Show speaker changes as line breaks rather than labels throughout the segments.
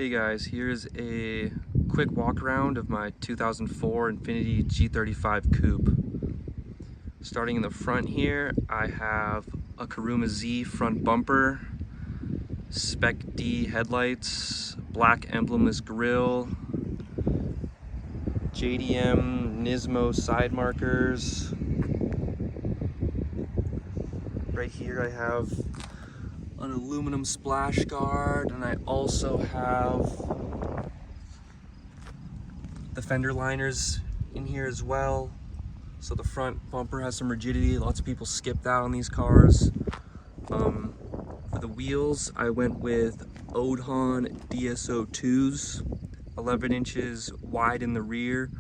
Hey guys, here's a quick walk around of my 2004 Infiniti G35 coupe. Starting in the front here, I have a Karuma Z front bumper, Spec D headlights, black emblemless grille, JDM Nismo side markers. Right here I have an aluminum splash guard, and I also have the fender liners in here as well. So the front bumper has some rigidity. Lots of people skip that on these cars. For the wheels, I went with Odhan DSO2s, 11 inches wide in the rear,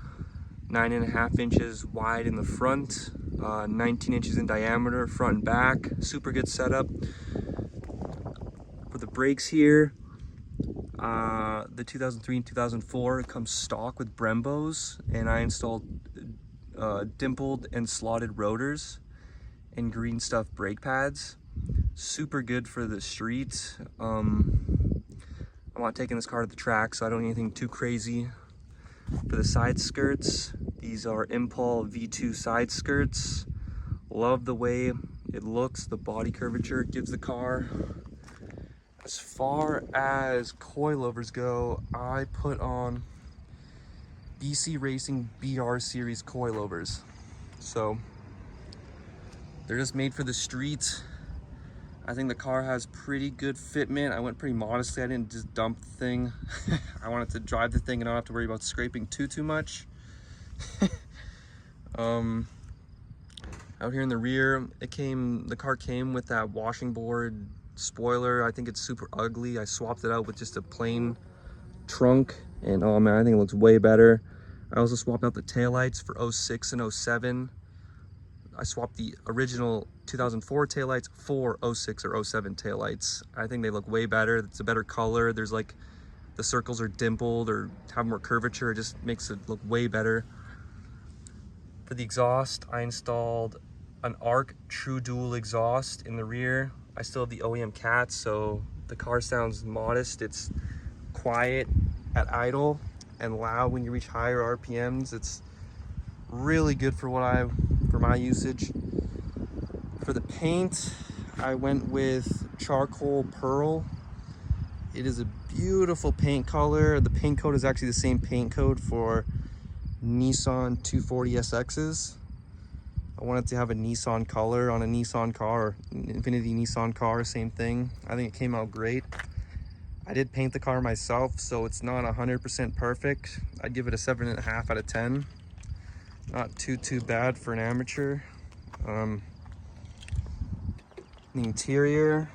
9.5 inches wide in the front, 19 inches in diameter, front and back. Super good setup. For the brakes here, the 2003 and 2004 comes stock with Brembos, and I installed dimpled and slotted rotors and green stuff brake pads. Super good for the street. I'm not taking this car to the track, so I don't need anything too crazy. For the side skirts, these are Impal V2 side skirts. Love the way it looks, the body curvature it gives the car. As far as coilovers go, I put on BC Racing BR series coilovers. So they're just made for the street. I think the car has pretty good fitment. I went pretty modestly. I didn't just dump the thing. I wanted to drive the thing and not have to worry about scraping too much. Out here in the rear, the car came with that washing board spoiler. I think it's super ugly. I swapped it out with just a plain trunk, and oh man, I think it looks way better. I also swapped out the taillights for 06 and 07. I swapped the original 2004 taillights for 06 or 07 taillights. I think they look way better. It's a better color. There's like, the circles are dimpled or have more curvature. It just makes it look way better. For the exhaust, I installed an ARC True Dual exhaust in the rear. I still have the OEM cats, so the car sounds modest. It's quiet at idle and loud when you reach higher RPMs. It's really good for my usage. For the paint, I went with charcoal pearl. It is a beautiful paint color. The paint code is actually the same paint code for Nissan 240 SXs. I wanted to have a Nissan color on a Nissan car, Infiniti Nissan car, same thing. I think it came out great. I did paint the car myself, so it's not 100% perfect. I'd give it a 7.5 out of 10. Not too bad for an amateur. The interior,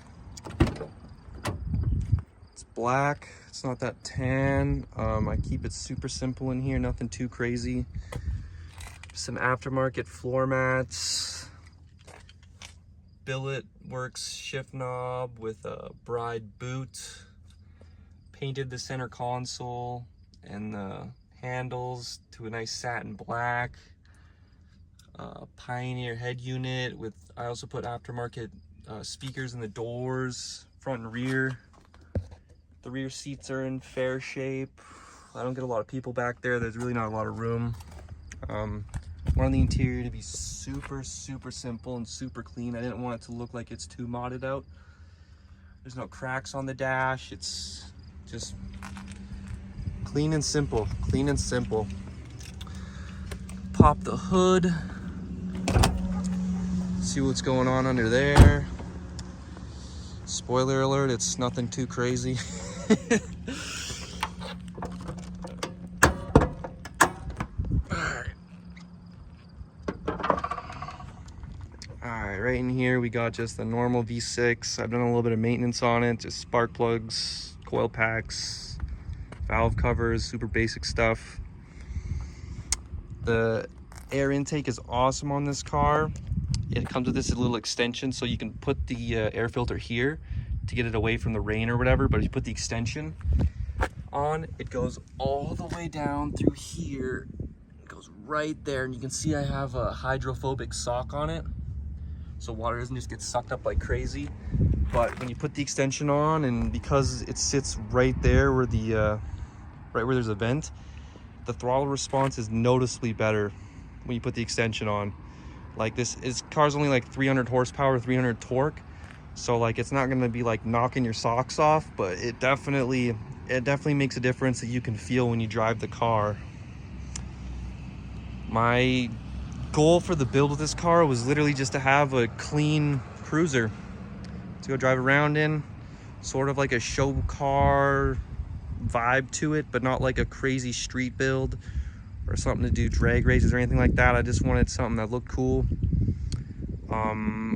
it's black. It's not that tan. I keep it super simple in here, nothing too crazy. Some aftermarket floor mats, billet works shift knob with a bride boot. Painted the center console and the handles to a nice satin black. Pioneer head unit with, I also put aftermarket speakers in the doors, front and rear. The rear seats are in fair shape. I don't get a lot of people back there. There's really not a lot of room. Wanted the interior to be super simple and super clean. I didn't want it to look like it's too modded out. There's no cracks on the dash. It's just clean and simple, Pop the hood, see what's going on under there. Spoiler alert, it's nothing too crazy. Alright, right in here we got just the normal V6. I've done a little bit of maintenance on it, just spark plugs, coil packs, valve covers, super basic stuff. The air intake is awesome on this car. It comes with this little extension, so you can put the air filter here to get it away from the rain or whatever, but if you put the extension on, it goes all the way down through here. It goes right there, and you can see I have a hydrophobic sock on it, so water doesn't just get sucked up like crazy. But when you put the extension on, and because it sits right there where the right where there's a vent, the throttle response is noticeably better when you put the extension on. Like this car's only like 300 horsepower, 300 torque, so like it's not gonna be like knocking your socks off, but it definitely makes a difference that you can feel when you drive the car. My goal for the build with this car was literally just to have a clean cruiser to go drive around in, sort of like a show car vibe to it, but not like a crazy street build or something to do drag races or anything like that. I just wanted something that looked cool.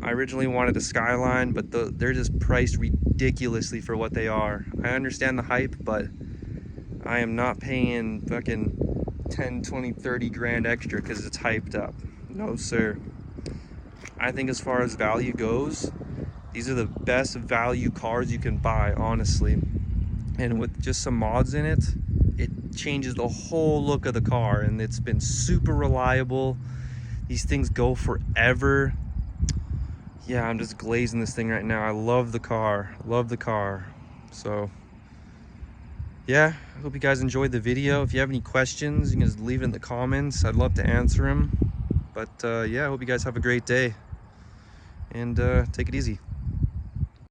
I originally wanted a Skyline, but they're just priced ridiculously for what they are. I understand the hype, but I am not paying fucking 10, 20, 30 grand extra because it's hyped up. No, sir. I think as far as value goes, these are the best value cars you can buy, honestly. And with just some mods in it, it changes the whole look of the car, and it's been super reliable. These things go forever. Yeah, I'm just glazing this thing right now. I love the car, So yeah, I hope you guys enjoyed the video. If you have any questions, you can just leave it in the comments. I'd love to answer them. But yeah, I hope you guys have a great day, and take it easy.